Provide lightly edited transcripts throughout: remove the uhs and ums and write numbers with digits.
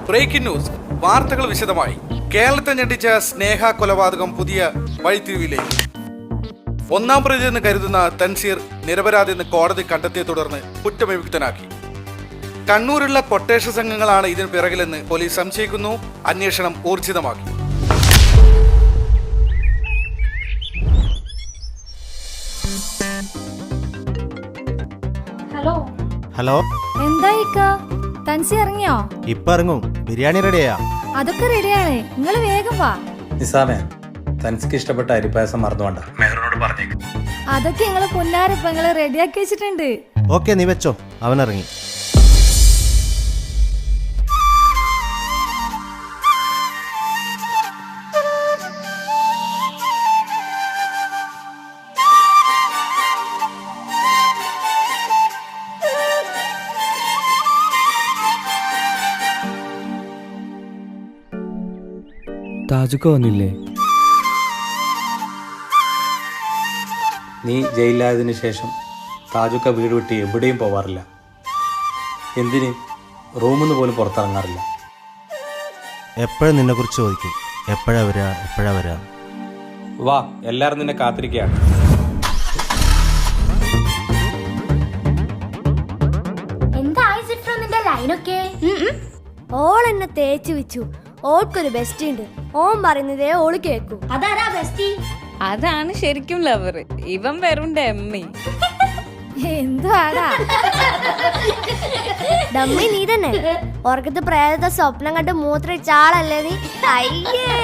Breaking news. വാർത്തകൾ വിശദമായി. കേരളത്തെ ഞെട്ടിച്ച സ്നേഹ കൊലപാതകം പുതിയ വഴിത്തിരിവിലേക്ക്. ഒന്നാം പ്രതി എന്ന് കരുതുന്ന തൻസീർ നിരപരാധിയെന്ന് കോടതി കണ്ടെത്തിയെ തുടർന്ന് കുറ്റവിമുക്തനാക്കി. കണ്ണൂരുള്ള കൊട്ടേഷൻ സംഘങ്ങളാണ് ഇതിന് പിറകിലെന്ന് പോലീസ് സംശയിക്കുന്നു. അന്വേഷണം ഊർജിതമാക്കി. ഹലോ, എന്തായി തൻസി ഇറങ്ങിയോ? ഇപ്പൊ ഇറങ്ങും. ബിരിയാണി റെഡിയാ? അതൊക്കെ റെഡിയാണ്, നിങ്ങൾ വേഗം വാ. നിസാമേ, തനിക്ക് ഇഷ്ടപ്പെട്ട അരിപ്പായസം മറന്നുകൊണ്ട മെഹറിനോട് പറഞ്ഞേക്ക്. അതൊക്കെ നിങ്ങള് പൊന്നാരപ്പങ്ങള് റെഡിയാക്കി വെച്ചിട്ടുണ്ട്. ഓക്കെ, നീ വെച്ചോ. അവൻ ഇറങ്ങി. താജുക്ക വന്നില്ലേ? നീ ജയിലിലായതിനു ശേഷം താജുക്ക വീട് വിട്ട് എവിടെയും പോവാറില്ല. എന്തിന് റൂമിൽ നിന്ന് പോലും പുറത്തിറങ്ങാറില്ല. എപ്പോഴും നിന്നെ കുറിച്ച് ചോദിക്കും. എപ്പോഴാ വരാ? വാ, എല്ലാരും നിന്നെ കാത്തിരിക്കുകയാണ്. ഓൾ എന്നെ തേച്ചു വെച്ചു. ഓൾക്കൊരു ബെസ്റ്റ് ഉണ്ട്. ഓൻ പറയുന്നതേ ഓള് കേക്കൂ. അതാരാ ബെസ്റ്റി? അതാണ് ശരിക്കും ലവർ. ഇവൻ വെറും ഡമ്മി. എന്തുവാടാ ഡമ്മി? നീ തന്നെ ഓർക്കത്ത് പ്രേതത്തെ സ്വപ്നം കണ്ട് മൂത്രയിച്ച ആളല്ലേ നീ? അയ്യേ,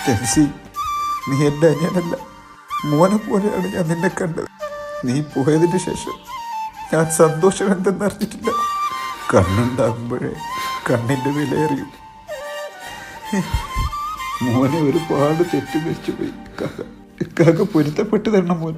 തെൻസി, നീ എൻ്റെ അനിയനല്ല, മോനെ പോലെയാണ് ഞാൻ നിന്നെ കണ്ടത്. നീ പോയതിന് ശേഷം ഞാൻ സന്തോഷം എന്തെന്നറിഞ്ഞിട്ടില്ല. കണ്ണുണ്ടാകുമ്പോഴേ കണ്ണിൻ്റെ വിലയറിയും. മോനെ ഒരുപാട് തെറ്റുവെച്ചു പോയി. കാക്ക പൊരുത്തപ്പെട്ട് തരണം മോൻ.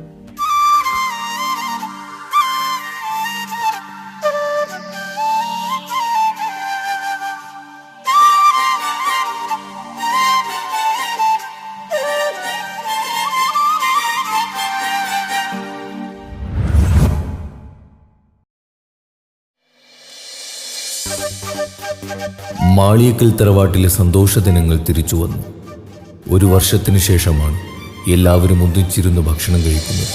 മാളിയേക്കൽ തറവാട്ടിലെ സന്തോഷ ദിനങ്ങൾ തിരിച്ചു വന്നു. ഒരു വർഷത്തിനു ശേഷമാണ് എല്ലാവരും ഒന്നിച്ചിരുന്ന് ഭക്ഷണം കഴിക്കുന്നത്.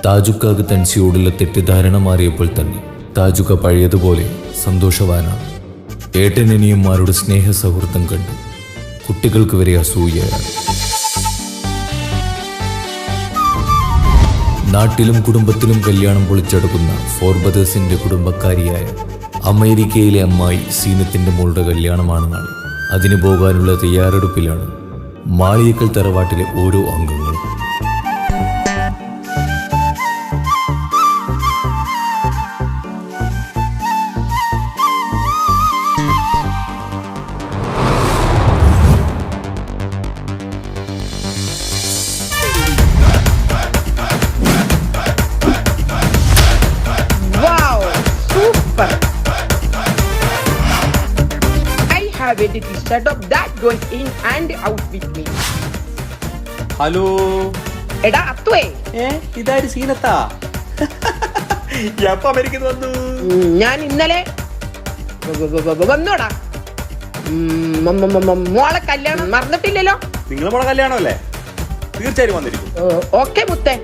താജുക്കാക്ക് തൻസിയോടുള്ള തെറ്റിദ്ധാരണ മാറിയപ്പോൾ തന്നെ താജുക്ക പഴയതുപോലെ സന്തോഷവാനാണ്. ഏട്ടനനിയന്മാരുടെ സ്നേഹ സൗഹൃദം കണ്ട് കുട്ടികൾക്ക് വരെ അസൂയയാണ്. നാട്ടിലും കുടുംബത്തിലും കല്യാണം പൊളിച്ചെടുക്കുന്ന ഫോർബദേഴ്സിന്റെ കുടുംബക്കാരിയായ അമേരിക്കയിലെ അമ്മായി സീനത്തിന്റെ മോളുടെ കല്യാണമാണ് നാളെ. അതിന് പോകാനുള്ള തയ്യാറെടുപ്പിലാണ് മാളിയേക്കൽ തറവാട്ടിലെ ഓരോ അംഗങ്ങളും. have a little setup that goes in and out with me. Hello എടാ അത്തുവേ, ഇതാര് സീനത്താ? എപ്പോ അമേരിക്കയിൽ വന്നു? ഞാൻ ഇന്നലെ വന്നോടാ. മോളെ കല്യാണം മറന്നിട്ടില്ലല്ലോ? നിങ്ങളെ മോളെ കല്യാണമല്ലേ? തീർച്ചയായും വന്നിരിക്കും. ഓക്കെ മുത്തേ,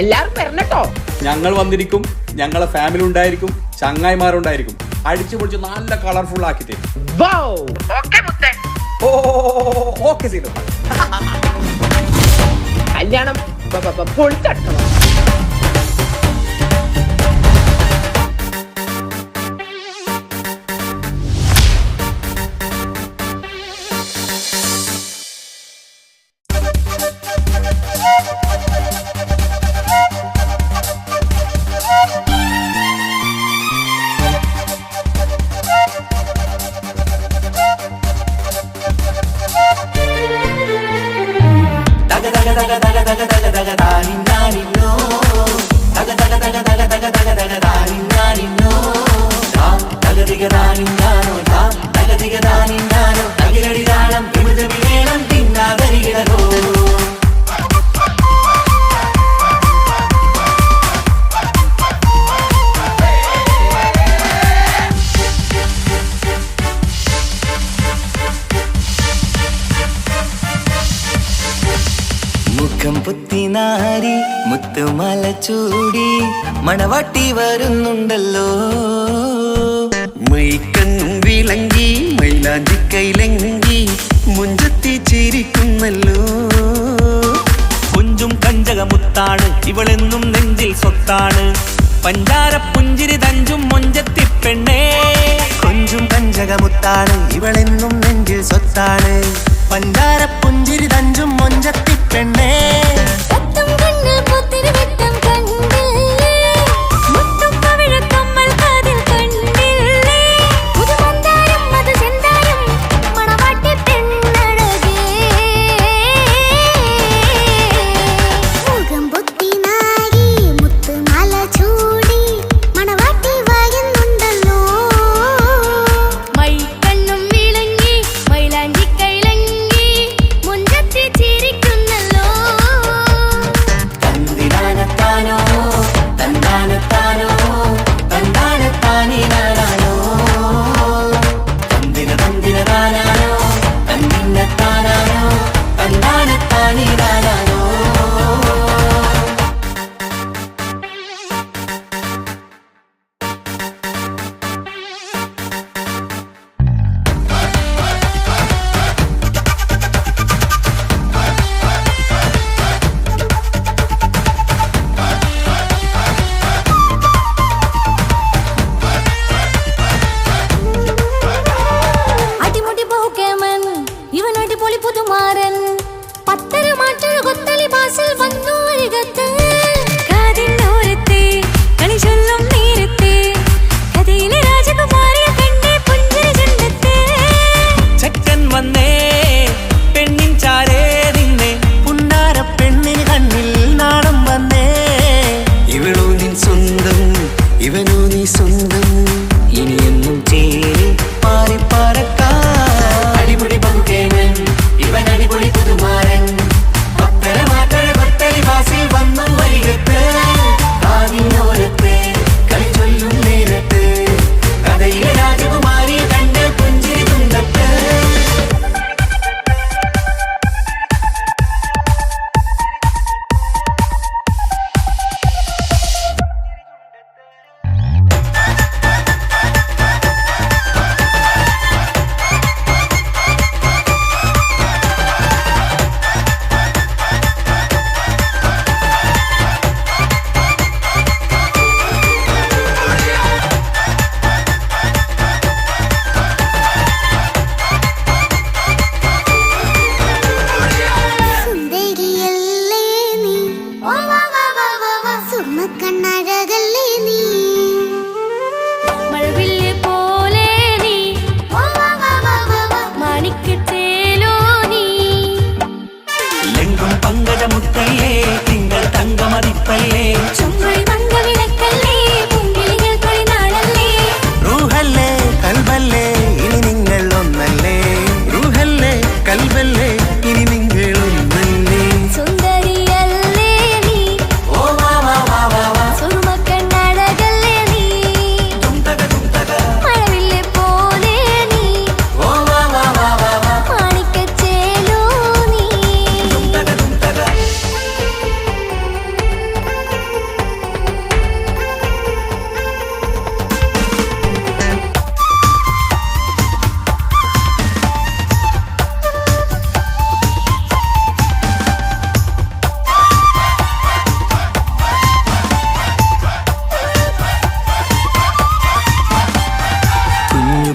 എല്ലാരും വരണട്ടോ. ഞങ്ങൾ വന്നിരിക്കും. ഞങ്ങളെ ഫാമിലി ഉണ്ടായിരിക്കും, ചങ്ങായിമാരുണ്ടായിരിക്കും. അടിച്ചു പൊളിച്ച് നല്ല കളർഫുൾ ആക്കി തരും. ഓക്കെ മുത്തേ. ഓക്കെ സീനു. കല്യാണം പൊളിച്ചട്ടോ. മുഖം പുത്തിനാരി മുത്തുമല ചൂടി മണവാട്ടി വരുന്നുണ്ടല്ലോ. മൈക്കണ്ണും വിളങ്ങി മൈലാഞ്ചി കൈലങ്കി മുഞ്ചത്തി ചിരിക്കുന്നല്ലോ. കുഞ്ചും കഞ്ചകമുത്താണ് ഇവളെന്നും നെഞ്ചിൽ സ്വത്താണ്. പഞ്ചാര പുഞ്ചിരി തഞ്ചും മൊഞ്ചത്തി പെണ്ണേ. കൊഞ്ചും കഞ്ചകമുത്താണ് ഇവളെന്നും നെഞ്ചിൽ സ്വത്താണ്. പഞ്ചാര പുഞ്ചിരി തഞ്ചും മൊഞ്ചത്തി പെണ്ണേ.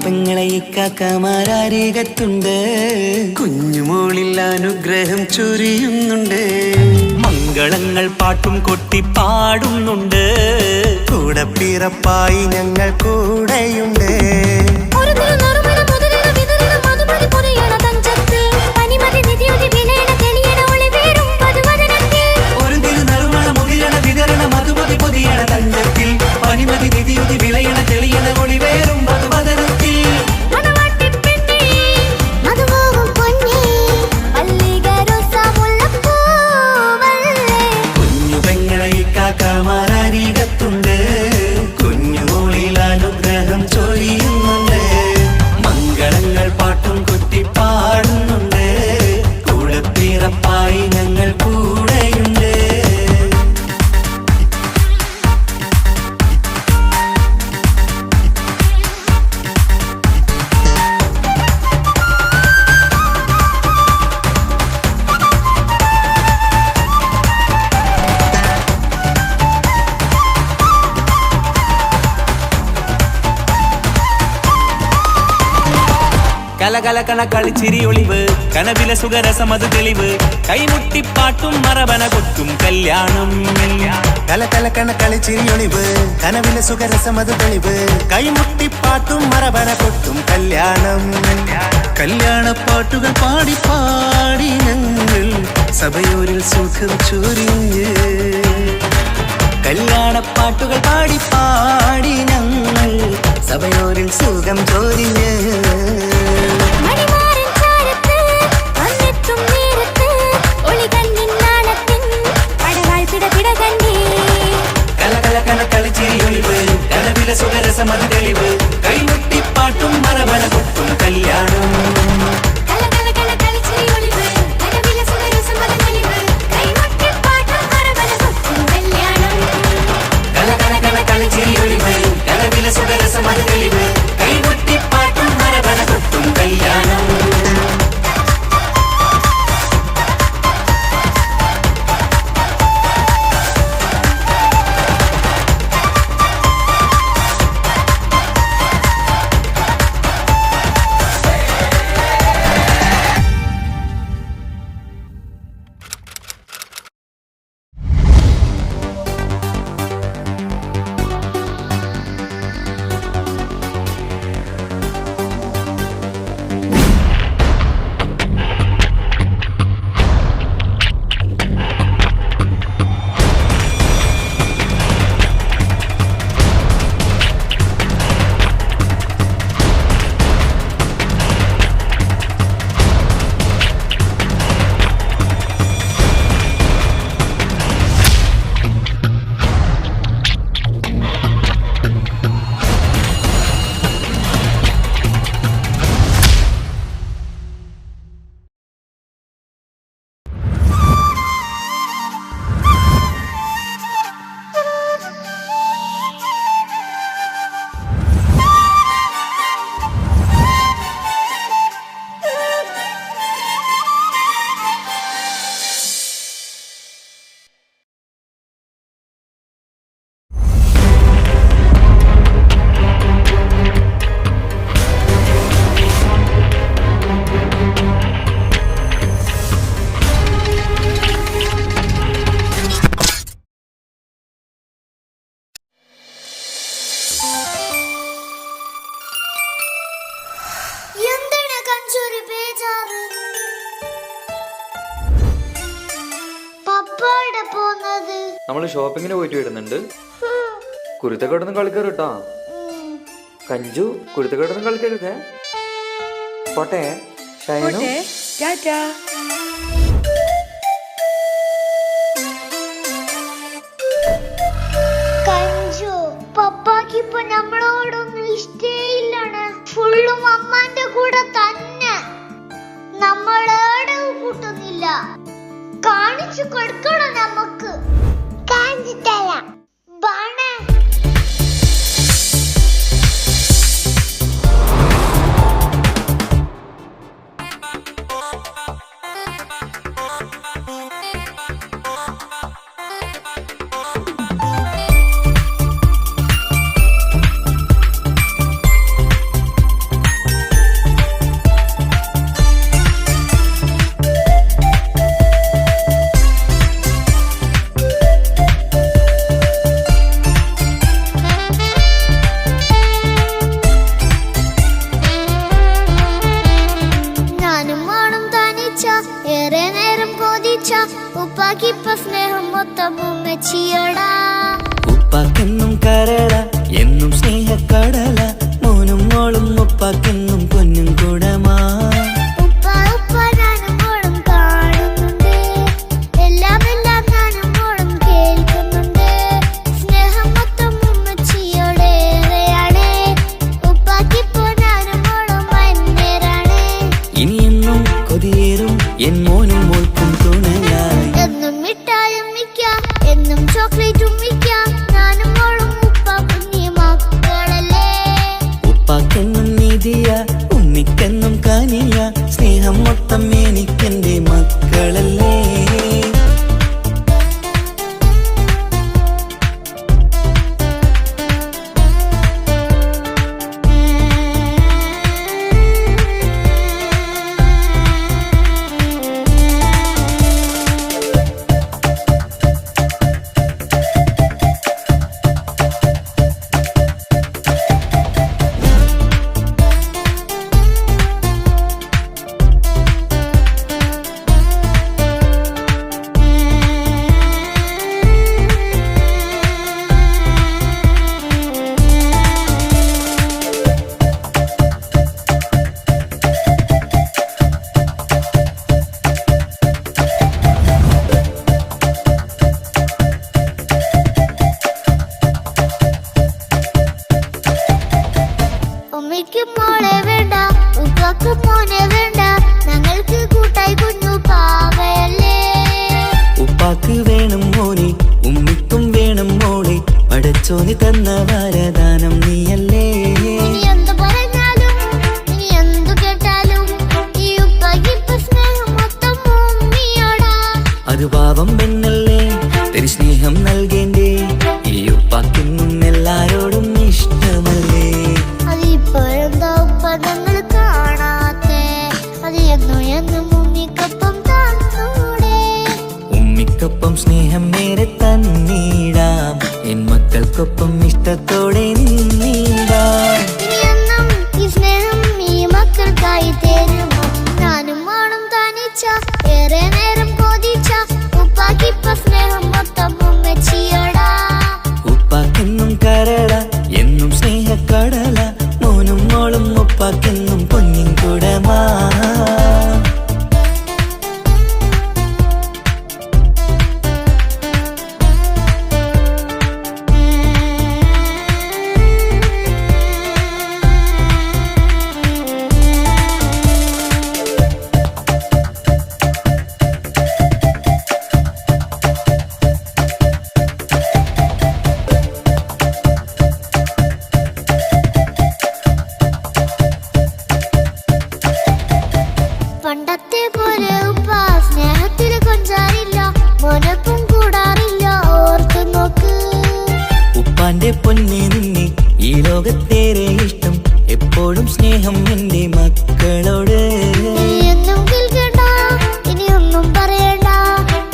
പെങ്ങളെ ഇക്കാക്കമാരാരികത്തുണ്ട്. കുഞ്ഞുമോളിൽ അനുഗ്രഹം ചൊരിയുന്നുണ്ട്. മംഗളങ്ങൾ പാട്ടും കൊട്ടി പാടുന്നുണ്ട്. കൂടെ പിറപ്പായി ഞങ്ങൾ കൂടെയുണ്ട്. ഒരു തിരുനറുമണ മുതിരണ വിതരണ മധുമതി പൊതിയണ തഞ്ചത്തിൽ പനിമതി നിധിയുതി വിളയണ തെളിയണ ഒളിവേറും മധുവദനത്തിൽ. കുഞ്ഞു പെങ്ങളെ ഇക്കാക്കമാരാരികത്തുണ്ട്. കുഞ്ഞുമോളിൽ അനുഗ്രഹം ചൊരിയുന്നുണ്ട്. മംഗളങ്ങൾ പാട്ടും കുത്തി പാടുന്നുണ്ട്. കൂടെ പിറപ്പായി ഞങ്ങൾ കൂടെയുണ്ട്. കലകലകണ കളിച്ചിരി ഒളിവ് കനവില സുഖരസമത് തെളിവ് കൈമുട്ടിപ്പാട്ടും മറവന കൊട്ടും കല്യാണം. കലകലകണ കളിച്ചിരിയൊളിവ് കനവിലെ സുഖരസമത് തെളിവ് കൈമുട്ടിപ്പാട്ടും മറവന കൊട്ടും കല്യാണം. കല്യാണപ്പാട്ടുകൾ പാടി പാടി ഞങ്ങൾ സഭയോരിൽ സുഖം ചൊരിഞ്ഞ്. കല്യാണപ്പാട്ടുകൾ പാടി പാടി ഞങ്ങൾ സഭയോരിൽ സുഖം ചൊരിഞ്ഞ്. കലകലകണ കളിച്ചിരിയൊളിവ് കനവില സുഖരസമത് തെളിവ് കൈമുട്ടിപ്പാട്ടും മറവന കൊട്ടും കല്യാണം. കലകലകണ കളിച്ചിരിയൊളിവ് കനവില സുഖരസമത് തെളിവ് കൈമുട്ടിപ്പാട്ടും മറവന കൊട്ടും കല്യാണം. നമ്മൾ ഷോപ്പിങ്ങിന് പോയിട്ട് വരുന്നുണ്ട്. കുരുത്തക്കെട്ടൊന്നും കളിക്കരുത് കേട്ടോ. കഞ്ചു കുരുത്തക്കെട്ടൊന്നും കളിക്കരുതേ. പോട്ടെ ഷൈനു. കഞ്ചു പപ്പാക്ക് ഇപ്പൊ നമ്മളോടൊന്നും ഇഷ്ടേയില്ലാണ്. ഫുള്ളും അമ്മാന്റെ കൂടെ തന്നെ. നമ്മളേടെ കൂട്ടുന്നില്ല. കാണിച്ചു കൊടുക്കണം നമുക്ക്. കാണിച്ചു തരാം. ബാണേ ഉപ്പാക്കിപ്പ സ്നേഹം മൊത്തം ഉമ്മച്ചിയോടാ. ഉപ്പാക്കെന്നും കരള എന്നും സ്നേഹക്കടല മോനും മോളും ഉപ്പാക്കെന്നും പൊന്നും കുടമാ. ഉപ്പ ഉപ്പ ഞാനും മോളും കാണുന്നുണ്ട്, എല്ലാം എല്ലാം ഞാനും മോളും കേൾക്കുന്നുണ്ട്. സ്നേഹം മൊത്തം ഉമ്മച്ചിയോടേറെയാണ്, ഉപ്പാക്കിപ്പോ ഞാനും മോളും വന്നേരാണ്. ഇനിയെന്നും കൊതിയേറും എൻ മോനും മോൾക്കും തുണയായി. എന്നും മിഠായും മിക്കാം, എന്നും ചോക്ലേറ്റും മിക്കാം, ഞാനും മോളും ഉപ്പ കുഞ്ഞി മക്കളല്ലേ. ഉപ്പാക്കെന്നും നിധിയ ഉമ്മിക്കെന്നും കാനിയ സ്നേഹം മൊത്തം എനിക്കെന്റെ മക്കളല്ലേ. ഉമ്മയ്ക്ക് മോളെ വേണ്ട, ഉപ്പാക്ക് മോനെ വേണ്ട, ഞങ്ങൾക്ക് കൂട്ടായി കുഞ്ഞു പാവയല്ലേ. ഉപ്പാക്ക് വേണം മോനെ ഉമ്മിക്കും വേണം മോളെ, പടച്ചോന് തന്ന വരദാനം നീയല്ലേ. ഇനി എന്ത് പറഞ്ഞാലും ഇനി എന്തു കേട്ടാലും ഈ ഉപ്പാക്കിപ്പ സ്നേഹം മൊത്തം ഉമ്മിയോടാ. അത് പാവം പെണ്ണല്ലേ തരി സ്നേഹം നൽകേണ്ടേ, ഈ ഉപ്പാക്കെന്നും എല്ലാരോടും ഇഷ്ടമല്ലേ. അതിപ്പോഴെന്താ ഉപ്പ ഞങ്ങൾ കാണാത്തെ, അത് എന്നും എന്നും ഉമ്മിക്കൊപ്പം തന്നൂടെ. ഉമ്മിക്കൊപ്പം സ്നേഹം നേരെ തന്നീടാം, എൻ മക്കൾക്കൊപ്പം ഇഷ്ടത്തോടെ നിന്നീടാം. ഇനിയെന്നും ഈ സ്നേഹം ഈ മക്കൾക്കായി തരുമോ, ഞാനും മോളും തനിച്ച ഏറെ നേരം കൊതിച്ച ഉപ്പാക്കിപ്പ സ്നേഹം മൊത്തം ഉമ്മച്ചിയോടാ. ഉപ്പാക്കെന്നും കരള എന്നും സ്നേഹക്കടല മോനും മോളും ഉപ്പാക്കെന്നും പൊന്നിൻ കുടമാ. പണ്ടത്തെ പോലെ ഉപ്പ സ്നേഹത്തില് കൊഞ്ചാറില്ല, മോനൊപ്പം കൂടാറില്ല, ഓർത്തു നോക്ക്. ഉപ്പാന്റെ പൊന്നെ നിന്നെ ഈ ലോകത്തേറെ ഇഷ്ടം, എപ്പോഴും സ്നേഹം എന്റെ മക്കളോട്. ഇനിയൊന്നും കേൾക്കണ്ട, ഇനിയൊന്നും പറയണ്ട,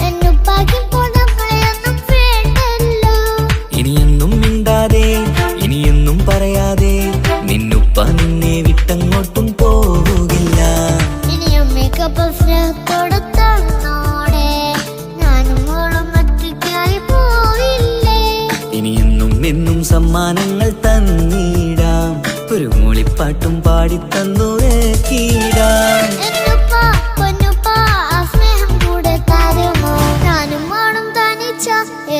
എന്നുപ്പാക്കിപ്പോ നമ്മളെയൊന്നും വേണ്ടല്ലോ. ഇനിയൊന്നും മിണ്ടാതെ ഇനിയൊന്നും പറയാതെ നിന്നുപ്പ നിന്നെ വിട്ടങ്ങോട്ടും പോകില്ല. ഇനിയും മേക്കപ്പ് സ്നേഹത്തോടെ തന്നോടെ, ഞാനും മോളും ഒറ്റയ്ക്കായി പോയില്ലേ. ഇനിയെന്നും എന്നും സമ്മാനങ്ങൾ തന്നീടാം, ഒരു മൂളിപ്പാട്ടും പാടിത്തന്നുറക്കിടാം. എന്നുപ്പ പൊന്നുപ്പ ആ സ്നേഹം കൂടെ തരുമോ, ഞാനും മോളും തനിച്ച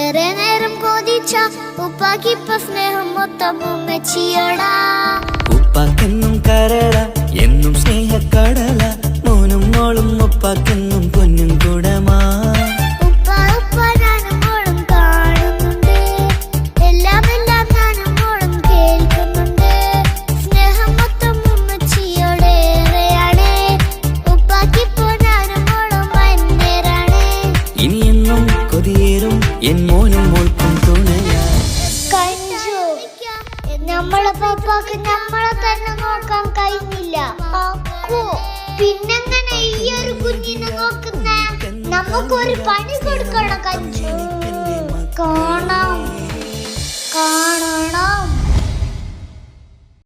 ഏറെ നേരം കൊതിച്ച ഉപ്പാക്കിപ്പ സ്നേഹം മൊത്തം ഉമ്മച്ചിയോടാ. ഉപ്പാക്കെന്നും കരള എന്നും സ്നേഹക്കടല മോനും മോളും ഉപ്പാക്കെന്നും പൊന്നും കുടമാ. ഉപ്പ ഉപ്പ ഞാനും മോളും കാണുന്നുണ്ട്, എല്ലാം എല്ലാം ഞാനും മോളും കേൾക്കുന്നുണ്ട്. സ്നേഹം മൊത്തം ഉമ്മച്ചിയോടേറെയാണ്, ഉപ്പാക്കിപ്പോ ഞാനും മോളും വന്നേരാണ്. ഇനിയെന്നും കൊതിയേറും എൻ മോനും മോൾക്കും തുണയാ. നമ്മളെ പപ്പാക്ക് നമ്മളെ തന്നെ നോക്കാൻ കഴിഞ്ഞില്ല. പിന്നെങ്ങനെ ഈ ഒരു കുഞ്ഞിനെ നോക്കുന്നേ? നമുക്കൊരു പണി കൊടുക്കണം കഞ്ചു. കാണാം കാണാം.